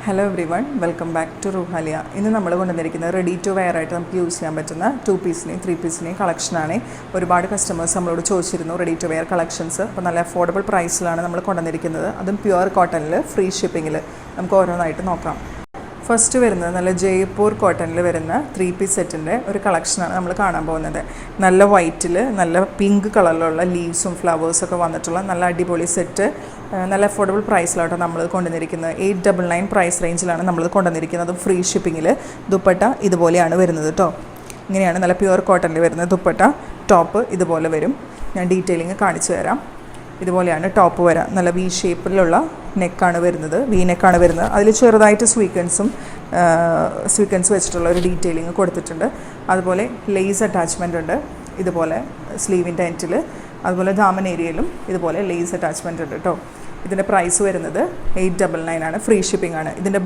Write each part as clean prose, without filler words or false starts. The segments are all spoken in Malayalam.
Hello everyone, welcome back to റുഹാലിയ. ഇന്ന് നമ്മൾ കൊണ്ടുവന്നിരിക്കുന്നത് റെഡി ടു വെയർ ആയിട്ട് നമുക്ക് യൂസ് ചെയ്യാൻ പറ്റുന്ന 2 പീസിനെയും 3 പീസിനെയും കളക്ഷനാണ്. ഒരുപാട് കസ്റ്റമേഴ്സ് നമ്മളോട് ചോദിച്ചിരുന്നു റെഡി ടു വെയർ കളക്ഷൻസ്. അപ്പോൾ നല്ല അഫോർഡബിൾ പ്രൈസിലാണ് നമ്മൾ കൊണ്ടുവന്നിരിക്കുന്നത്. അതും പ്യുവർ കോട്ടണിൽ ഫ്രീ ഷിപ്പിങ്ങിൽ. നമുക്ക് ഓരോന്നായിട്ട് നോക്കാം. ഫസ്റ്റ് വരുന്നത് നല്ല ജയ്പൂർ കോട്ടണിൽ വരുന്ന 3 പീസ് സെറ്റിൻ്റെ ഒരു കളക്ഷനാണ് നമ്മൾ കാണാൻ പോകുന്നത്. നല്ല വൈറ്റിൽ നല്ല പിങ്ക് കളറിലുള്ള ലീവ്സും ഫ്ലവേഴ്സൊക്കെ വന്നിട്ടുള്ള നല്ല അടിപൊളി സെറ്റ്. നല്ല അഫോർഡബിൾ പ്രൈസിലാട്ടോ നമ്മൾ കൊണ്ടുവന്നിരിക്കുന്നത്. 899 പ്രൈസ് റേഞ്ചിലാണ് നമ്മൾ കൊണ്ടുവന്നിരിക്കുന്നത്. ഫ്രീ ഷിപ്പിങ്ങിൽ. ദുപ്പട്ട ഇതുപോലെയാണ് വരുന്നത് കേട്ടോ. ഇങ്ങനെയാണ് നല്ല പ്യുവർ കോട്ടണിൽ വരുന്ന ദുപ്പട്ട. ടോപ്പ് ഇതുപോലെ വരും. ഞാൻ ഡീറ്റെയിലിങ് കാണിച്ചു തരാം. ഇതുപോലെയാണ് ടോപ്പ് വരാം. നല്ല വി ഷേപ്പിലുള്ള നെക്കാണ് വരുന്നത്, വി നെക്കാണ് വരുന്നത്. അതിൽ ചെറുതായിട്ട് സ്വീക്വൻസ് വെച്ചിട്ടുള്ള ഒരു ഡീറ്റെയിലിങ് കൊടുത്തിട്ടുണ്ട്. അതുപോലെ ലേസ് അറ്റാച്ച്മെൻ്റ് ഉണ്ട് ഇതുപോലെ സ്ലീവിൻ്റെ എൻഡിൽ. അതുപോലെ ദാമൻ ഏരിയയിലും ഇതുപോലെ ലേസ് അറ്റാച്ച്മെൻ്റ് ഉണ്ട് കേട്ടോ. ഇതിൻ്റെ പ്രൈസ് വരുന്നത് 899 ആണ്. ഫ്രീ ഷിപ്പിംഗ് ആണ്. ഇതിൻ്റെ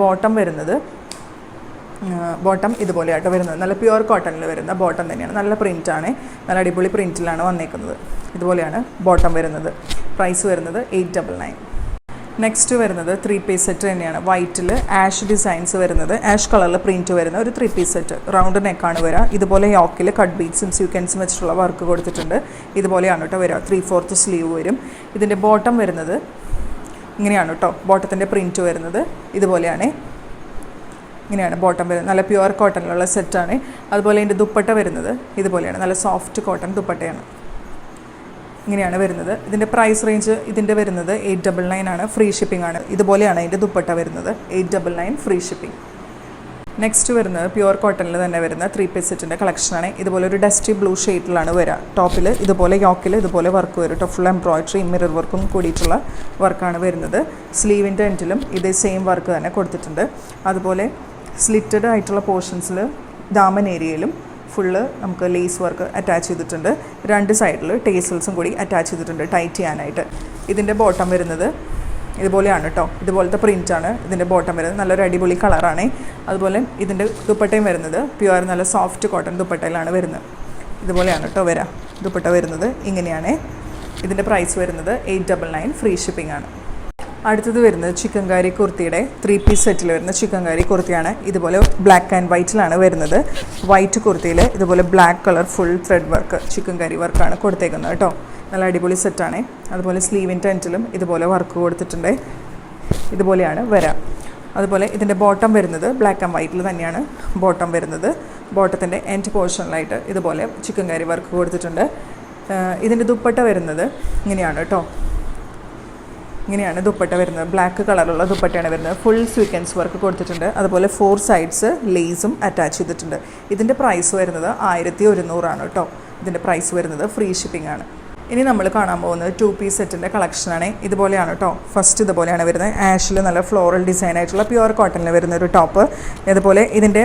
ബോട്ടം ഇതുപോലെയായിട്ട് വരുന്നത്. നല്ല പ്യുവർ കോട്ടണിൽ വരുന്ന ബോട്ടം തന്നെയാണ്. നല്ല പ്രിൻ്റാണ്. നല്ല അടിപൊളി പ്രിൻറ്റിലാണ് വന്നേക്കുന്നത്. ഇതുപോലെയാണ് ബോട്ടം വരുന്നത്. പ്രൈസ് വരുന്നത് 899. നെക്സ്റ്റ് വരുന്നത് 3 പീസ് സെറ്റ് തന്നെയാണ്. വൈറ്റിൽ ആഷ് ഡിസൈൻസ് വരുന്നത്, ആഷ് കളറിൽ പ്രിൻറ്റ് വരുന്ന ഒരു 3 പീസ് സെറ്റ്. റൗണ്ട് നെക്കാണ് വരിക. ഇതുപോലെ യോക്കിൽ കട്ട് ബീഡ്സും സ്വീക്വൻസും വെച്ചിട്ടുള്ള വർക്ക് കൊടുത്തിട്ടുണ്ട്. ഇതുപോലെയാണ് കേട്ടോ വരിക. 3/4 സ്ലീവ് വരും. ഇതിൻ്റെ ബോട്ടം വരുന്നത് ഇങ്ങനെയാണ് കേട്ടോ. ബോട്ടത്തിൻ്റെ പ്രിൻറ്റ് വരുന്നത് ഇതുപോലെയാണ്. ഇങ്ങനെയാണ് ബോട്ടം വരുന്നത്. നല്ല പ്യുവർ കോട്ടണിലുള്ള സെറ്റാണ്. അതുപോലെ ഇതിൻ്റെ ദുപ്പട്ട വരുന്നത് ഇതുപോലെയാണ്. നല്ല സോഫ്റ്റ് കോട്ടൺ ദുപ്പട്ടയാണ്. ഇങ്ങനെയാണ് വരുന്നത്. ഇതിൻ്റെ പ്രൈസ് റേഞ്ച് ഇതിൻ്റെ വരുന്നത് 899 ആണ്. ഫ്രീ ഷിപ്പിംഗ് ആണ്. ഇതുപോലെയാണ് അതിൻ്റെ ദുപ്പട്ട വരുന്നത്. 899 ഫ്രീ ഷിപ്പിംഗ്. നെക്സ്റ്റ് വരുന്നത് പ്യുവർ കോട്ടണിൽ തന്നെ വരുന്ന 3 പീസ് സെറ്റിൻ്റെ കളക്ഷനാണ്. ഇതുപോലെ ഒരു ഡസ്റ്റി ബ്ലൂ ഷെയ്ഡിലാണ് വരിക. ടോപ്പിൽ ഇതുപോലെ യോക്കിൽ ഇതുപോലെ വർക്ക് വരും കേട്ടോ. ഫുൾ എംബ്രോയിഡറി മിറർ വർക്കും കൂടിയിട്ടുള്ള വർക്കാണ് വരുന്നത്. സ്ലീവിൻ്റെ എൻഡിലും ഇതേ സെയിം വർക്ക് തന്നെ കൊടുത്തിട്ടുണ്ട്. അതുപോലെ സ്ലിറ്റഡ് ആയിട്ടുള്ള പോർഷൻസിൽ ദാമൻ ഏരിയയിലും ഫുള്ള് നമുക്ക് ലേസ് വർക്ക് അറ്റാച്ച് ചെയ്തിട്ടുണ്ട്. 2 സൈഡിൽ ടേസൽസും കൂടി അറ്റാച്ച് ചെയ്തിട്ടുണ്ട് ടൈറ്റ് ചെയ്യാനായിട്ട്. ഇതിൻ്റെ ബോട്ടം വരുന്നത് ഇതുപോലെയാണ് കേട്ടോ. ഇതുപോലത്തെ പ്രിൻ്റാണ് ഇതിൻ്റെ ബോട്ടം വരുന്നത്. നല്ലൊരു അടിപൊളി കളറാണ്. അതുപോലെ ഇതിൻ്റെ ദുപ്പട്ടയും വരുന്നത് പ്യുവർ നല്ല സോഫ്റ്റ് കോട്ടൺ ദുപ്പട്ടയിലാണ് വരുന്നത്. ഇതുപോലെയാണ് കേട്ടോ വരാം. ദുപ്പട്ട വരുന്നത് ഇങ്ങനെയാണ്. ഇതിൻ്റെ പ്രൈസ് വരുന്നത് 899 ഫ്രീ ഷിപ്പിംഗ് ആണ്. അടുത്തത് വരുന്നത് ചിക്കൻകാരി കുർത്തിയുടെ 3 പീസ് സെറ്റിൽ വരുന്ന ചിക്കൻകാരി കുർത്തിയാണ്. ഇതുപോലെ ബ്ലാക്ക് ആൻഡ് വൈറ്റിലാണ് വരുന്നത്. വൈറ്റ് കുർത്തിയിൽ ഇതുപോലെ black colour full thread work chikankari വർക്കാണ് കൊടുത്തേക്കുന്നത് കേട്ടോ. നല്ല അടിപൊളി സെറ്റാണ്. അതുപോലെ സ്ലീവിൻ്റെ എൻഡിലും ഇതുപോലെ വർക്ക് കൊടുത്തിട്ടുണ്ട്. ഇതുപോലെയാണ് വരാം. അതുപോലെ ഇതിൻ്റെ ബോട്ടം വരുന്നത് ബ്ലാക്ക് ആൻഡ് വൈറ്റിൽ തന്നെയാണ് ബോട്ടം വരുന്നത്. ബോട്ടത്തിൻ്റെ എൻഡ് പോർഷനിലായിട്ട് ഇതുപോലെ ചിക്കൻകാരി വർക്ക് കൊടുത്തിട്ടുണ്ട്. ഇതിൻ്റെ ദുപ്പട്ട വരുന്നത് ഇങ്ങനെയാണ് കേട്ടോ. ഇങ്ങനെയാണ് ദുപ്പട്ട വരുന്നത്. ബ്ലാക്ക് കളറുള്ള ദുപ്പട്ടയാണ് വരുന്നത്. ഫുൾ സ്വീക്വൻസ് വർക്ക് കൊടുത്തിട്ടുണ്ട്. അതുപോലെ 4 സൈഡ്സ് ലേസും അറ്റാച്ച് ചെയ്തിട്ടുണ്ട്. ഇതിൻ്റെ പ്രൈസ് വരുന്നത് 1100 ആണ് കേട്ടോ. ഇതിൻ്റെ പ്രൈസ് വരുന്നത് ഫ്രീ ഷിപ്പിംഗ് ആണ്. ഇനി നമ്മൾ കാണാൻ പോകുന്നത് 2 പീസ് സെറ്റിൻ്റെ കളക്ഷനാണ്. ഇതുപോലെയാണ് കേട്ടോ. ഫസ്റ്റ് ഇതുപോലെയാണ് വരുന്നത്. ആഷിൽ നല്ല ഫ്ലോറൽ ഡിസൈൻ ആയിട്ടുള്ള പ്യുവർ കോട്ടണിൽ വരുന്ന ഒരു ടോപ്പ്. അതുപോലെ ഇതിൻ്റെ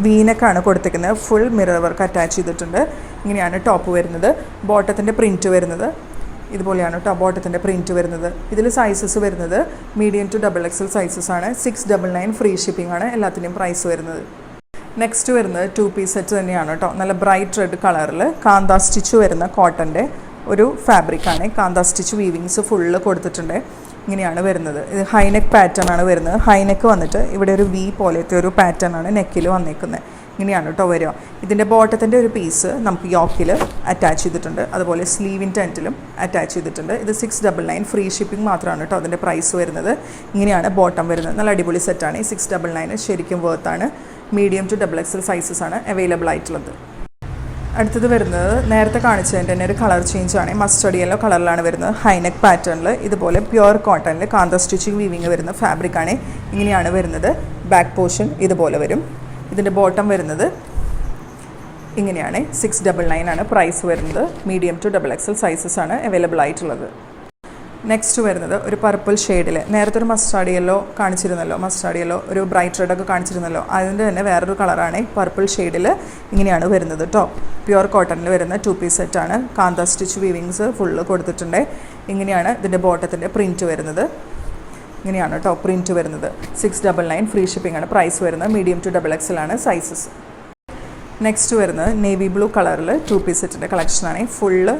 വീനക്കാണ് കൊടുത്തിരിക്കുന്നത്. ഫുൾ മിറർ വർക്ക് അറ്റാച്ച് ചെയ്തിട്ടുണ്ട്. ഇങ്ങനെയാണ് ടോപ്പ് വരുന്നത്. ബോട്ടത്തിൻ്റെ പ്രിൻറ്റ് വരുന്നത് ഇതുപോലെയാണ് കേട്ടോ. ബോട്ടത്തിൻ്റെ പ്രിൻറ്റ് വരുന്നത്. ഇതിൽ സൈസസ് വരുന്നത് മീഡിയം ടു XXL സൈസസ് ആണ്. 699 ഫ്രീ ഷിപ്പിംഗ് ആണ് എല്ലാത്തിൻ്റെയും പ്രൈസ് വരുന്നത്. നെക്സ്റ്റ് വരുന്നത് 2 പീസ് സെറ്റ് തന്നെയാണ് കേട്ടോ. നല്ല ബ്രൈറ്റ് റെഡ് കളറിൽ കാന്താ സ്റ്റിച്ച് വരുന്ന കോട്ടൻ്റെ ഒരു ഫാബ്രിക്കാണ്. കാന്താ സ്റ്റിച്ച് വീവിങ്സ് ഫുള്ള് കൊടുത്തിട്ടുണ്ട്. ഇങ്ങനെയാണ് വരുന്നത്. ഇത് ഹൈനെക്ക് പാറ്റേൺ ആണ് വരുന്നത്. ഹൈനെക്ക് വന്നിട്ട് ഇവിടെ ഒരു വി പോലത്തെ ഒരു പാറ്റേൺ ആണ് നെക്കിൽ വന്നേക്കുന്നത്. ഇങ്ങനെയാണ് കേട്ടോ വരിക. ഇതിൻ്റെ ബോട്ടത്തിൻ്റെ ഒരു പീസ് നമുക്ക് യോക്കിൽ അറ്റാച്ച് ചെയ്തിട്ടുണ്ട്. അതുപോലെ സ്ലീവിൻ്റെ എൻഡിലും അറ്റാച്ച് ചെയ്തിട്ടുണ്ട്. ഇത് 699 ഫ്രീ ഷിപ്പിംഗ് മാത്രമാണ് കേട്ടോ അതിൻ്റെ പ്രൈസ് വരുന്നത്. ഇങ്ങനെയാണ് ബോട്ടം വരുന്നത്. നല്ല അടിപൊളി സെറ്റാണ്. 699 ശരിക്കും വേർത്താണ്. മീഡിയം ടു XXL സൈസസ് ആണ് അവൈലബിൾ ആയിട്ടുള്ളത്. അടുത്തത് വരുന്നത് നേരത്തെ കാണിച്ചതിൻ്റെ തന്നെ ഒരു കളർ ചേഞ്ചാണ്. മസ്റ്റർഡ് യെല്ലോ കളറിലാണ് വരുന്നത്. ഹൈനെക്ക് പാറ്റേണിൽ ഇതുപോലെ പ്യുവർ കോട്ടണിൽ കാന്ത സ്റ്റിച്ചിങ് വീവിങ് വരുന്ന ഫാബ്രിക്കാണ്. ഇങ്ങനെയാണ് വരുന്നത്. ബാക്ക് പോർഷൻ ഇതുപോലെ വരും. ഇതിൻ്റെ ബോട്ടം വരുന്നത് ഇങ്ങനെയാണ്. 699 ആണ് പ്രൈസ് വരുന്നത്. മീഡിയം ടു XXL സൈസസ് ആണ് അവൈലബിൾ ആയിട്ടുള്ളത്. നെക്സ്റ്റ് വരുന്നത് ഒരു പർപ്പിൾ ഷെയ്ഡിൽ നേരത്തെ ഒരു മസ്റ്റാർഡ് യെല്ലോ കാണിച്ചിരുന്നല്ലോ. മസ്റ്റാർഡ് യെല്ലോ ഒരു ബ്രൈറ്റ് റെഡൊക്കെ കാണിച്ചിരുന്നല്ലോ. അതിൻ്റെ തന്നെ വേറൊരു കളറാണ്. പർപ്പിൾ ഷെയ്ഡിൽ ഇങ്ങനെയാണ് വരുന്നത് കേട്ടോ. പ്യുവർ കോട്ടണിൽ വരുന്ന 2 പീസ് സെറ്റാണ്. കാന്ത സ്റ്റിച്ച് വീവിങ്സ് ഫുള്ള് കൊടുത്തിട്ടുണ്ട്. ഇങ്ങനെയാണ് ഇതിൻ്റെ ബോട്ടത്തിൻ്റെ പ്രിൻറ്റ് വരുന്നത്. ഇങ്ങനെയാണ് കേട്ടോ പ്രിൻറ്റ് വരുന്നത്. 699 ഫ്രീ ഷിപ്പിംഗ് ആണ് പ്രൈസ് വരുന്നത്. മീഡിയം ടു XXL ആണ് സൈസസ്. നെക്സ്റ്റ് വരുന്നത് നേവി ബ്ലൂ കളറിൽ 2 പീസ് സെറ്റിൻ്റെ കളക്ഷനാണ്. ഫുള്ള്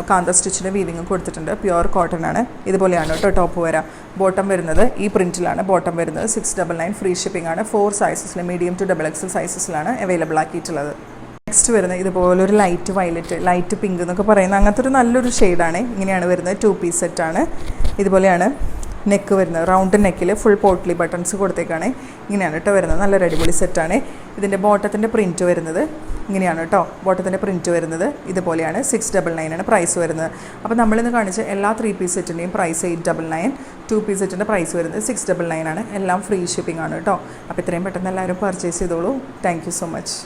കാന്ത സ്റ്റിച്ചിൻ്റെ വീവിങ്ങും കൊടുത്തിട്ടുണ്ട്. പ്യുവർ കോട്ടൺ ആണ്. ഇതുപോലെയാണ് കേട്ടോ ടോപ്പ് വരാം. ബോട്ടം വരുന്നത് ഈ പ്രിൻറ്റിലാണ് ബോട്ടം വരുന്നത്. 699 ഫ്രീ ഷിപ്പിംഗ് ആണ്. 4 സൈസസിൽ മീഡിയം ടു XXL സൈസസിലാണ് അവൈലബിൾ ആക്കിയിട്ടുള്ളത്. നെക്സ്റ്റ് വരുന്നത് ഇതുപോലൊരു ലൈറ്റ് വയലറ്റ്, ലൈറ്റ് പിങ്ക് എന്നൊക്കെ പറയുന്ന അങ്ങനത്തെ ഒരു നല്ലൊരു ഷെയ്ഡാണ്. ഇങ്ങനെയാണ് വരുന്നത്. 2 പീസ് സെറ്റാണ്. ഇതുപോലെയാണ് നെക്ക് വരുന്നത്. റൗണ്ട് നെക്കിൽ ഫുൾ പോട്ട്ലി ബട്ടൺസ് കൊടുത്തേക്കാണ്. ഇങ്ങനെയാണ് കേട്ടോ വരുന്നത്. നല്ലൊരു അടിപൊളി സെറ്റാണ്. ഇതിൻ്റെ ബോട്ടത്തിൻ്റെ പ്രിൻറ്റ് വരുന്നത് ഇങ്ങനെയാണ് കേട്ടോ. ബോട്ടത്തിൻ്റെ പ്രിൻറ്റ് വരുന്നത് ഇതുപോലെയാണ്. 699 ആണ് പ്രൈസ് വരുന്നത്. അപ്പോൾ നമ്മളിന്ന് കാണിച്ച എല്ലാ 3 പീസ് സെറ്റിൻ്റെയും പ്രൈസ് 899, 2 പീസ് സെറ്റിൻ്റെ പ്രൈസ് വരുന്നത് 699 ആണ്. എല്ലാം ഫ്രീ ഷിപ്പിംഗ് ആണ് കേട്ടോ. അപ്പോൾ ഇത്രയും പെട്ടെന്ന് എല്ലാവരും പർച്ചേസ് ചെയ്തോളൂ. Thank you so much.